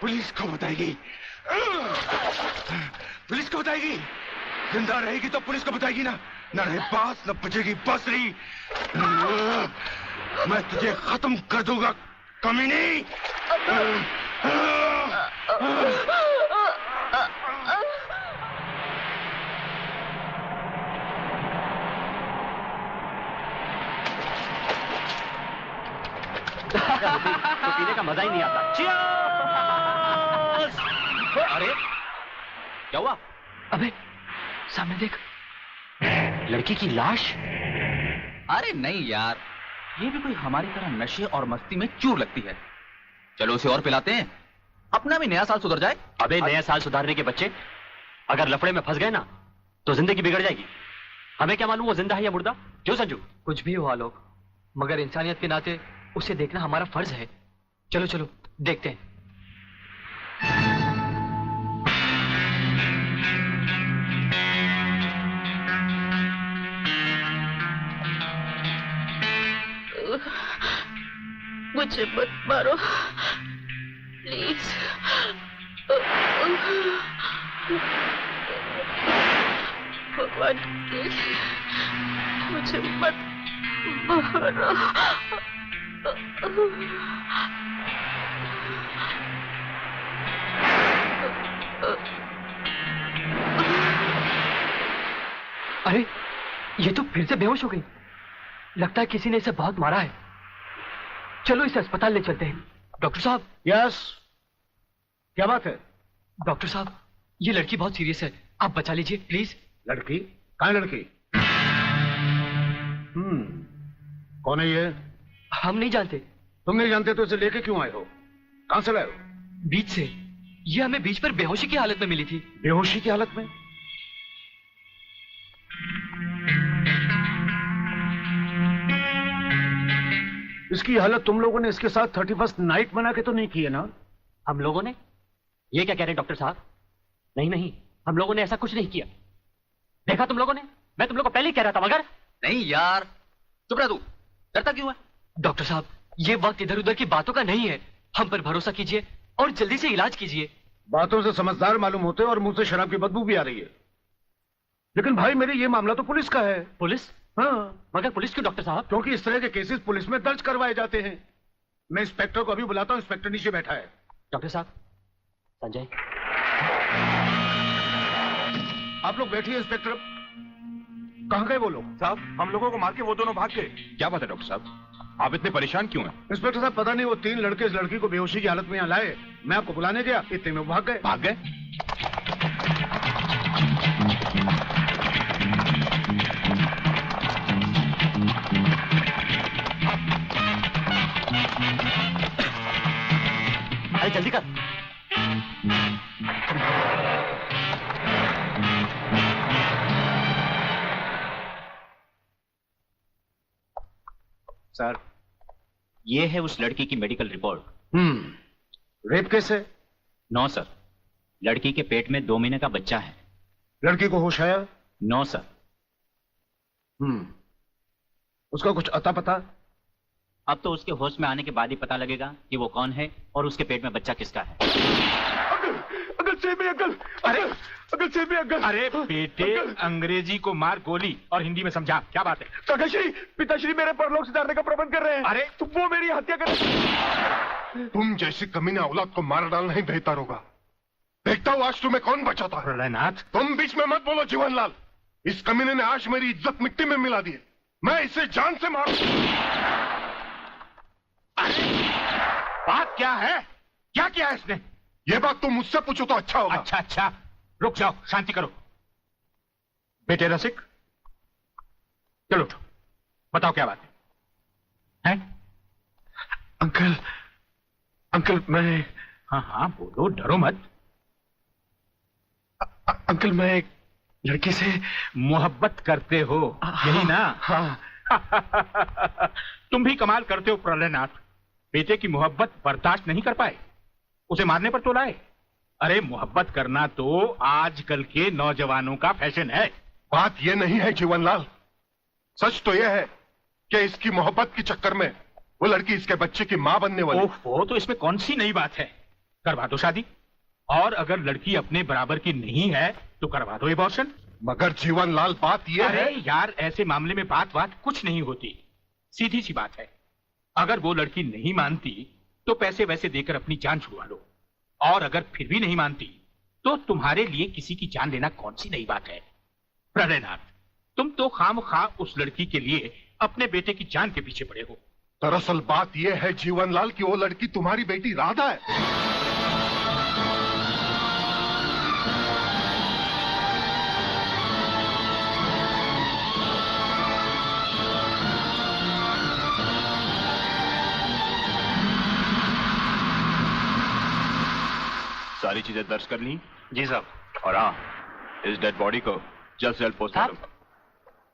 Police को बताएगी, police को बताएगी। जिंदा रहेगी तो पुलिस को बताएगी ना, न रहे बास न बचेगी बांसुरी। मैं तुझे खत्म कर दूंगा कमीनी। तो पीने का मजा ही नहीं आता। अरे क्या हुआ? अबे सामने देख, लड़की की लाश। अरे नहीं यार, ये भी कोई हमारी तरह नशे और मस्ती में चूर लगती है। चलो उसे और पिलाते हैं, अपना भी नया साल सुधर जाए। अबे नया साल सुधारने के बच्चे अगर लफड़े में फंस गए ना तो जिंदगी बिगड़ जाएगी। हमें क्या मालूम वो जिंदा है या मुर्दा? क्यों संजू? कुछ भी हुआ लोग, मगर इंसानियत के नाते उसे देखना हमारा फर्ज है। चलो चलो देखते हैं। मुझे मत मारो प्लीज। भगवान की मुझे मत मारो। अरे ये तो फिर से बेहोश हो गई। लगता है किसी ने इसे बहुत मारा है। चलो इसे अस्पताल ले चलते हैं। डॉक्टर साहब। यस, क्या बात है? डॉक्टर साहब ये लड़की बहुत सीरियस है, आप बचा लीजिए प्लीज। लड़की? कहाँ है लड़की? कौन है ये? हम नहीं जानते। तुम नहीं जानते तो इसे लेके क्यों आए हो? कहां से लाए हो? बीच से। ये हमें बीच पर बेहोशी की हालत में मिली थी। बेहोशी की हालत में? इसकी हालत तुम लोगों ने इसके साथ 31st नाइट बना के तो नहीं की है ना? हम लोगों ने? ये क्या कह रहे हैं डॉक्टर साहब? नहीं नहीं, हम लोगों ने ऐसा कुछ नहीं किया। देखा तुम लोगों ने? मैं तुम लोगों को पहले ही कह रहा था। मगर नहीं यार, चुप रह तू, डरता क्यों है? डॉक्टर साहब ये वक्त इधर उधर की बातों का नहीं है, हम पर भरोसा कीजिए और जल्दी से इलाज कीजिए। बातों से समझदार मालूम होते और मुंह से शराब की बदबू भी आ रही है। लेकिन भाई मेरे ये मामला तो पुलिस का है। पुलिस? हाँ। मगर पुलिस क्यों डॉक्टर साहब? क्योंकि इस तरह के केसेस पुलिस में दर्ज करवाए जाते हैं। मैं इंस्पेक्टर को अभी बुलाता हूँ, इंस्पेक्टर नीचे बैठा है। डॉक्टर साहब। संजय। आप लोग बैठिए। इंस्पेक्टर कहाँ गए वो लोग? साहब हम लोगों को मार के वो दोनों भाग गए। क्या बात है डॉक्टर साहब, आप इतने परेशान क्यों हैं? इंस्पेक्टर साहब पता नहीं वो 3 लड़के इस लड़की को बेहोशी की हालत में यहाँ लाए। मैं आपको बुलाने गया, इतने में वो भाग गए। भाग गए? अरे जल्दी कर। सर, ये है उस लड़की की मेडिकल रिपोर्ट। रेप केस है? नो सर, लड़की के पेट में 2 महीने का बच्चा है। लड़की को होश आया? No sir. उसका कुछ अता पता? अब तो उसके होश में आने के बाद ही पता लगेगा कि वो कौन है और उसके पेट में बच्चा किसका है। अगल सेबी अगल। अरे अगल सेबी अगल। अरे बेटे, अंग्रेजी को मार गोली और हिंदी में समझा। क्या बात है? काकाश्री, पिताश्री मेरे परलोक सुधारने का प्रबंध कर रहे हैं। अरे तो वो मेरी हत्या कर। तुम जैसी कमीने औलाद को मार डालना ही बेहतर होगा। देखता हूँ आज तुम्हें कौन बचाता है। प्रलयनाथ, तुम बीच में मत बोलो जीवनलाल। इस कमीने ने आज मेरी इज्जत मिट्टी में मिला दी है। मैं इसे जान से मारू। बात क्या है? क्या किया है इसने? ये बात तुम मुझसे पूछो तो अच्छा होगा। अच्छा अच्छा, रुक जाओ, शांति करो। बेटे रसिक, चलो उठो, बताओ क्या बात है? अंकल, अंकल मैं। हाँ हाँ बोलो, डरो मत। अंकल मैं एक लड़की से मोहब्बत करते हो, यही ना? हाँ। तुम भी कमाल करते हो प्रलयनाथ। बेटे की मोहब्बत बर्दाश्त नहीं कर पाए, उसे मारने पर तो लाए। अरे मोहब्बत करना तो आजकल के नौजवानों का फैशन है। बात यह नहीं है जीवनलाल, सच तो यह है कि इसकी मोहब्बत के चक्कर में वो लड़की इसके बच्चे की मां बनने वाली। ओहो, तो इसमें कौन सी नई बात है? करवा दो शादी, और अगर लड़की अपने बराबर की नहीं है तो करवा दो एबॉर्शन। मगर जीवनलाल बात यह अरे है। यार, ऐसे मामले में बात कुछ नहीं होती, सीधी सी बात है। अगर वो लड़की नहीं मानती तो पैसे वैसे देकर अपनी जान छुड़वा लो, और अगर फिर भी नहीं मानती तो तुम्हारे लिए किसी की जान लेना कौन सी नई बात है। प्रलयनाथ, तुम तो खामखा उस लड़की के लिए अपने बेटे की जान के पीछे पड़े हो। दरअसल बात यह है जीवनलाल कि वो लड़की तुम्हारी बेटी राधा है। सारी चीजें दर्ज कर ली? जी साहब। और हाँ, इस डेड बॉडी को जल्द से जल्द पोस्टमार्टम।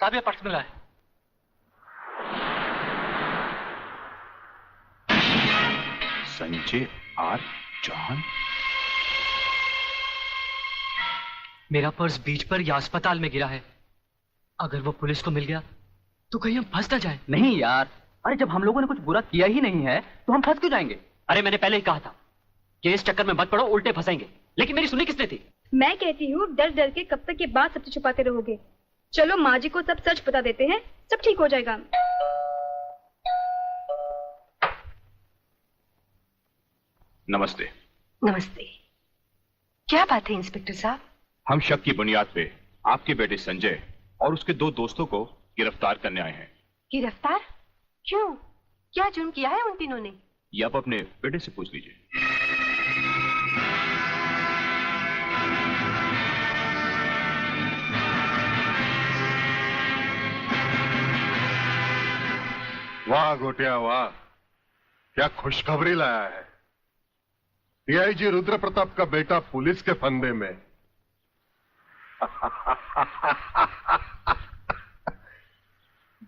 साहब, ये पर्स मिला है। संजय आर चौहान। मेरा पर्स बीच पर या अस्पताल में गिरा है। अगर वो पुलिस को मिल गया तो कहीं हम फंस ना जाए। नहीं यार, अरे जब हम लोगों ने कुछ बुरा किया ही नहीं है तो हम फंस क्यों जाएंगे? अरे मैंने पहले ही कहा था कि इस चक्कर में मत पड़ो, उल्टे फंसेंगे। लेकिन मेरी सुनी किसने थी? मैं कहती हूँ डर डर के कब तक ये बात सबसे छुपाते रहोगे। चलो माँ जी को सब सच बता देते हैं, सब ठीक हो जाएगा। नमस्ते। नमस्ते। क्या बात है इंस्पेक्टर साहब? हम शक की बुनियाद पे आपके बेटे संजय और उसके 2 दोस्तों को गिरफ्तार करने आए हैं। गिरफ्तार? क्यों? क्या जुर्म किया है उन तीनों ने? ये आप अपने बेटे से पूछ लीजिए। वाह गोटिया वाह, क्या खुशखबरी लाया है। डीआईजी रुद्र प्रताप का बेटा पुलिस के फंदे में।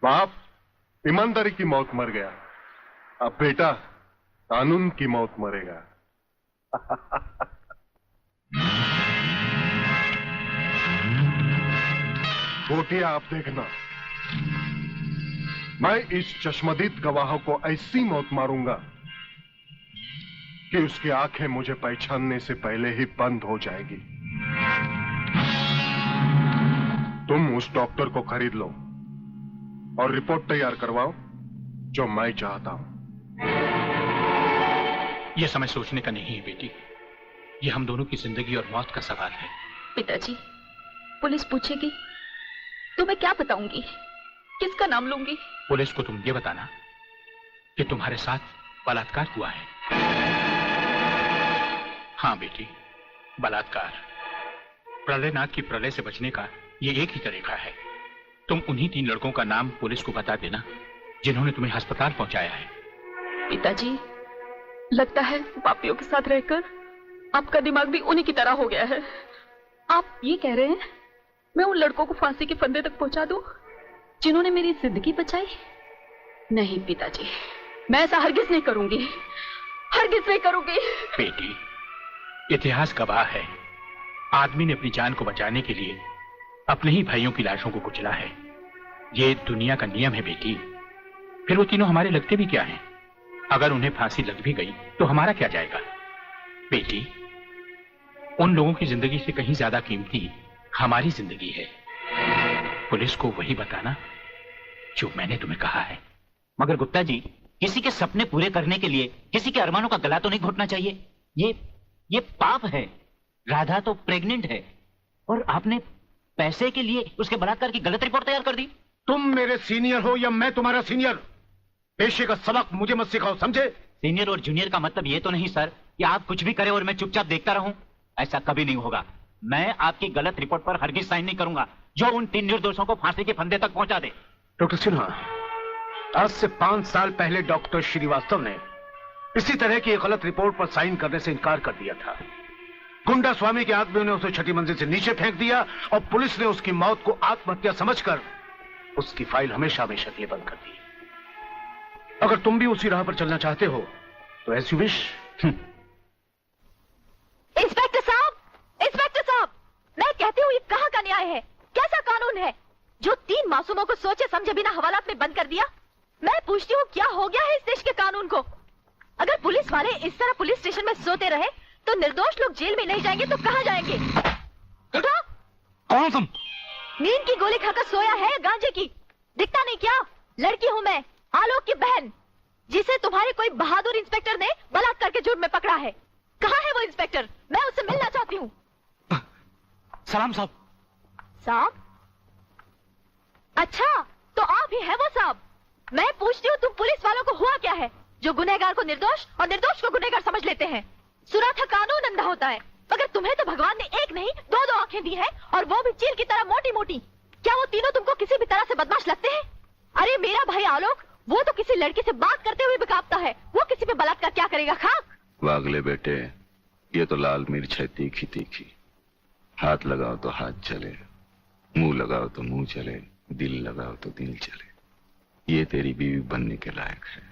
बाप ईमानदारी की मौत मर गया, अब बेटा कानून की मौत मरेगा। गोटिया आप देखना, मैं इस चश्मदीद गवाह को ऐसी मौत मारूंगा कि उसकी आंखें मुझे पहचानने से पहले ही बंद हो जाएगी। तुम उस डॉक्टर को खरीद लो और रिपोर्ट तैयार करवाओ जो मैं चाहता हूं। यह समय सोचने का नहीं है बेटी, यह हम दोनों की जिंदगी और मौत का सवाल है। पिताजी, पुलिस पूछेगी तो मैं क्या बताऊंगी? किसका नाम लूंगी? पुलिस को तुम ये बताना कि तुम्हारे साथ बलात्कार हुआ है। हाँ बेटी, बलात्कार। प्रलयनाथ की प्रलय से बचने का ये एक ही तरीका है। तुम उन्हीं 3 लड़कों का नाम पुलिस को बता देना जिन्होंने तुम्हें अस्पताल पहुंचाया है। पिताजी, लगता है पापियों के साथ रहकर आपका दिमाग भी उन्हीं की तरह हो गया है। आप ये कह रहे हैं मैं उन लड़कों को फांसी के फंदे तक पहुंचा दूं जिन्होंने मेरी जिंदगी बचाई? नहीं पिताजी, मैं ऐसा हरगिज नहीं करूंगी, हरगिज नहीं करूंगी। बेटी, इतिहास गवाह है, आदमी ने अपनी जान को बचाने के लिए अपने ही भाइयों की लाशों को कुचला है। ये दुनिया का नियम है बेटी। फिर वो तीनों हमारे लगते भी क्या हैं? अगर उन्हें फांसी लग भी गई तो हमारा क्या जाएगा? बेटी, उन लोगों की जिंदगी से कहीं ज्यादा कीमती हमारी जिंदगी है। पुलिस को वही बताना जो मैंने तुम्हें कहा है। मगर गुप्ता जी, किसी के सपने पूरे करने के लिए किसी के अरमानों का गला तो नहीं घोटना चाहिए। ये पाप है। राधा तो प्रेग्नेंट है और आपने पैसे के लिए उसके बलात्कार की गलत रिपोर्ट तैयार कर दी। तुम मेरे सीनियर हो या मैं तुम्हारा सीनियर, पेशे का सबक मुझे मत सिखाओ, समझे? सीनियर और जूनियर का मतलब ये तो नहीं सर कि आप कुछ भी करें और मैं चुपचाप देखता रहूं। ऐसा कभी नहीं होगा। मैं आपकी गलत रिपोर्ट पर हरगिज साइन नहीं करूंगा जो उन 3 निर्दोषों को फांसी के फंदे तक पहुंचा दे। डॉक्टर सिन्हा, आज से 5 साल पहले डॉक्टर श्रीवास्तव ने इसी तरह की एक गलत रिपोर्ट पर साइन करने से इनकार कर दिया था। गुंडा स्वामी के आदमियों ने उसे 6ठी मंजिल से नीचे फेंक दिया और पुलिस ने उसकी मौत को आत्महत्या समझकर उसकी फाइल हमेशा हमेशा के लिए बंद कर दी। अगर तुम भी उसी राह पर चलना चाहते हो तो एज यू विश। इंस्पेक्टर साहब, मैं कहती हूँ ये कहाँ का न्याय है? कैसा कानून है जो 3 मासूमों को सोचे समझे बिना हवालात में बंद कर दिया? मैं पूछती हूँ क्या हो गया है इस देश के कानून को? अगर पुलिस वाले इस तरह पुलिस स्टेशन में सोते रहे तो निर्दोष लोग जेल में नहीं जाएंगे तो कहाँ जाएंगे? उठो। कौन तुम? नींद की गोली खाकर सोया है या गांजे की? दिखता नहीं क्या? लड़की हूँ मैं, आलोक की बहन, जिसे तुम्हारे कोई बहादुर इंस्पेक्टर ने बलात्कार के जुर्म में पकड़ा है। कहाँ है वो इंस्पेक्टर? मैं उससे मिलना चाहती हूँ। सलाम साहब। साहब? अच्छा, तो आप ही हैं वो साहब। मैं पूछती हूँ, तुम पुलिस वालों को हुआ क्या है जो गुनहगार को निर्दोष और निर्दोष को गुनहगार समझ लेते हैं? सुना था कानून अंधा होता है, मगर तुम्हें तो भगवान ने एक नहीं दो आंखें दी हैं, और वो भी चील की तरह मोटी मोटी। क्या वो तीनों तुमको किसी भी तरह से बदमाश लगते हैं? अरे मेरा भाई आलोक, वो तो किसी लड़की से बात करते हुए भी कांपता है। वो किसी पे बलात्कार क्या करेगा? खाक। वागले बेटे, ये तो लाल मिर्च है तीखी तीखी। हाथ लगाओ तो हाथ चले, मुंह लगाओ तो मुंह चले, दिल लगाओ तो दिल चले। ये तेरी बीवी बनने के लायक है।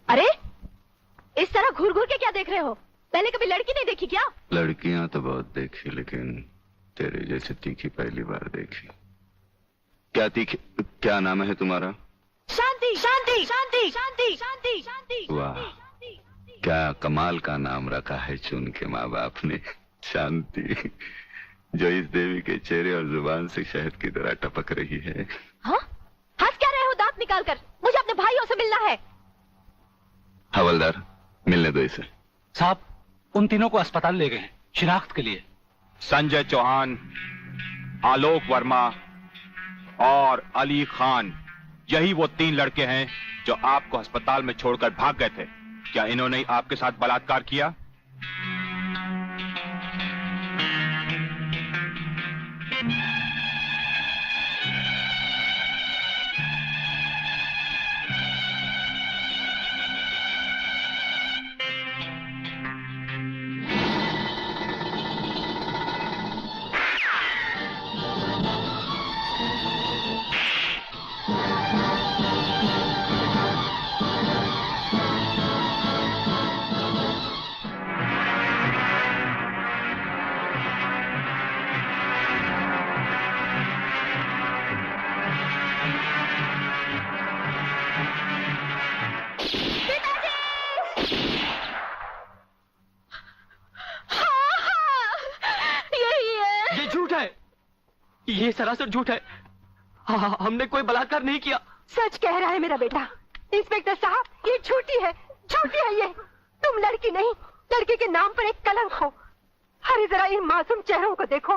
अरे इस तरह घूर घूर के क्या देख रहे हो? पहले कभी लड़की नहीं देखी क्या? लड़कियां तो बहुत देखी, लेकिन तेरे जैसे तीखी पहली बार देखी। क्या तीखी? क्या नाम है तुम्हारा? शांति शांति शांति शांति शांति शांति। वाह, क्या कमाल का नाम रखा है चुन के माँ बाप ने, शांति, जो इस देवी के चेहरे और जुबान से शहद की तरह टपक रही है। हाँ? हंस क्या रहे हो दांत निकाल कर? मुझे अपने भाइयों से मिलना है। हवलदार, मिलने दो इसे। साहब, उन तीनों को अस्पताल ले गए हैं शिनाख्त के लिए। संजय चौहान, आलोक वर्मा और अली खान, यही वो 3 लड़के हैं जो आपको अस्पताल में छोड़कर भाग गए थे। क्या इन्होंने आपके साथ बलात्कार किया? ये सरासर झूठ है। हाँ, हमने कोई बलात्कार नहीं किया। सच कह रहा है मेरा बेटा। इंस्पेक्टर साहब, ये झूठी है ये। तुम लड़की नहीं, लड़के के नाम पर एक कलंक हो। अरे जरा इन मासूम चेहरों को देखो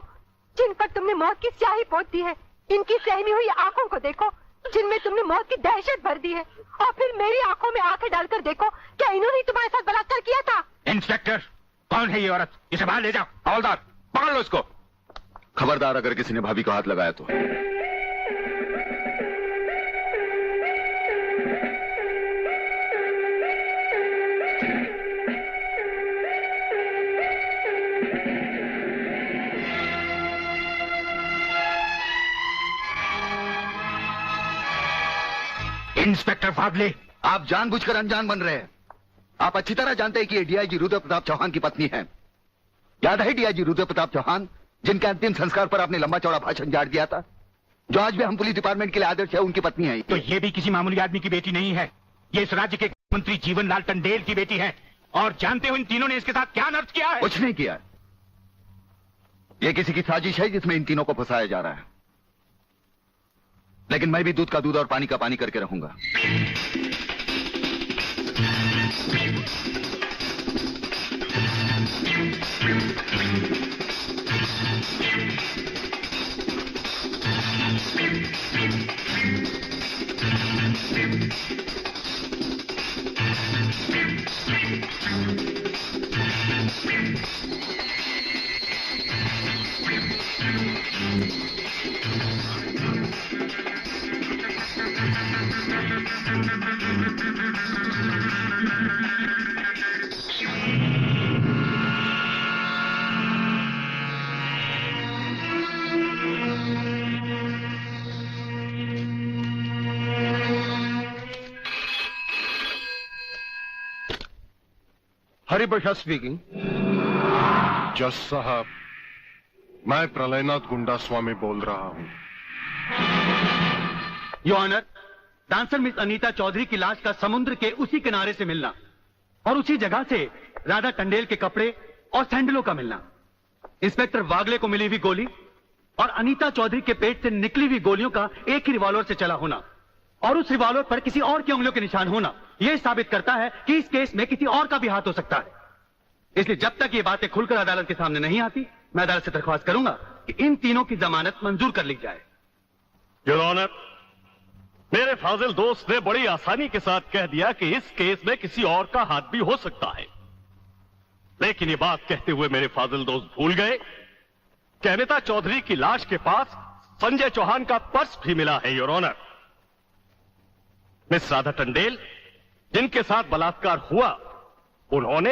जिन पर तुमने मौत की स्याही पोत दी है। इनकी सहमी हुई आंखों को देखो जिनमें तुमने मौत की दहशत भर दी है। और फिर मेरी आंखों में आंखें डालकर देखो, क्या इन्होंने तुम्हारे साथ बलात्कार किया था? इंस्पेक्टर, कौन है ये औरत? इसे बाहर ले जाओ। हवलदार, पकड़ लो इसको। खबरदार अगर किसी ने भाभी को हाथ लगाया तो। इंस्पेक्टर फादले, आप जानबूझकर अनजान बन रहे हैं। आप अच्छी तरह जानते हैं कि ये डीआईजी रुद्र प्रताप चौहान की पत्नी है। याद है डीआईजी रुद्र प्रताप चौहान, जिनके अंतिम संस्कार पर आपने लंबा चौड़ा भाषण झाड़ दिया था, जो आज भी हम पुलिस डिपार्टमेंट के लिए आदर्श है, उनकी पत्नी है। तो ये भी किसी मामूली आदमी की बेटी नहीं है। ये इस राज्य के मंत्री जीवनलाल टंडेल की बेटी है। और जानते हो इन तीनों ने इसके साथ क्या अनर्थ किया है? कुछ नहीं किया। ये किसी की साजिश है जिसमें इन तीनों को फंसाया जा रहा है। लेकिन मैं भी दूध का दूध और पानी का पानी करके रहूंगा। हरिप्रसाद स्पीकिंग। जज साहब, मैं प्रलयनाथ गुंडा स्वामी बोल रहा हूं। Your honour, dancer miss Anita Chaudhary की लाश का समुद्र के उसी किनारे से मिलना और उसी जगह से राधा टंडेल के कपड़े और सैंडलों का मिलना, इंस्पेक्टर वागले को मिली हुई गोली और अनीता चौधरी के पेट से निकली हुई गोलियों का एक ही रिवॉल्वर से चला होना और उस रिवॉल्वर पर किसी और की उंगलियों के निशान होना, यह साबित करता है कि इस केस में किसी और का भी हाथ हो सकता है। इसलिए जब तक ये बातें खुलकर अदालत के सामने नहीं आती, मैं अदालत से दरख्वास्त करूंगा कि इन तीनों की जमानत मंजूर कर ली जाए। योर ऑनर, मेरे फाजिल दोस्त ने बड़ी आसानी के साथ कह दिया कि इस केस में किसी और का हाथ भी हो सकता है, लेकिन ये बात कहते हुए मेरे फाजिल दोस्त भूल गए कि अनीता चौधरी की लाश के पास संजय चौहान का पर्स भी मिला है। Your honour, miss Radha Tandel जिनके साथ बलात्कार हुआ, उन्होंने